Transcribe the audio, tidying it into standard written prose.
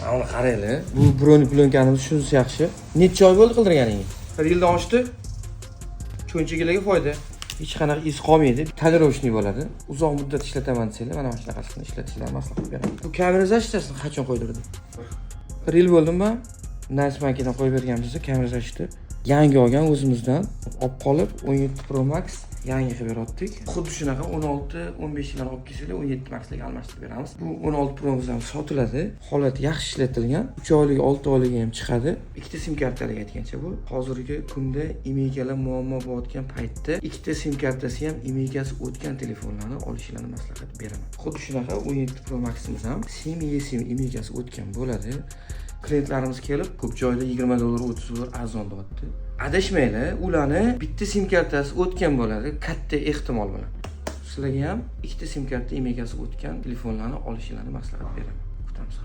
Mana qaranglar. Bu broni plyonkamiz shunisi yaxshi. Necha oy bo'ldi qildirganingiz? 1 yildan oshdi. Cho'nchagilarga foyda. Hech qanaqa iz qolmaydi. Tonirovочный bo'ladi. Uzoq muddat ishlataman desanglar, mana shunaqasini ishlatishlarni maslahat beraman. Bu kamera zashtasini qachon qo'ydirdim? 1 yil bo'ldimi? Nice makidan qo'yib berganmiz, kamera zashti. Yangi olgan o'zimizdan olib qolib 17 Pro Max yangi qilib beryaptik. Xuddi shunaqa 16, 15 yildan olib kelsanglar 17 Max ga almashtirib beramiz. Bu 16 Pro'miz ham sotiladi. Holati yaxshi ishlatilgan. 3 oylik, 6 oylik ham chiqadi. Ikkita sim kartalik aytgancha bu. Hozirgi kunda imeykalar muammo bo'layotgan paytda ikkita sim kartasi ham imeykasi o'tgan telefonlarni olishlarini maslahat beraman. Xuddi shunaqa 17 Pro Max'imiz ham sim esim imeykasi o'tgan bo'ladi. Klientlarimiz kelib, ko'p joyda $20, $30 arzon deyapti. Adashmanglar, ularni bitta sim kartasi o'tgan bo'ladi, katta ehtimol bilan. Sizlarga ham ikkita sim karta imeykasi o'tgan telefonlarni olishlarini maslahat beraman. Kutamiz.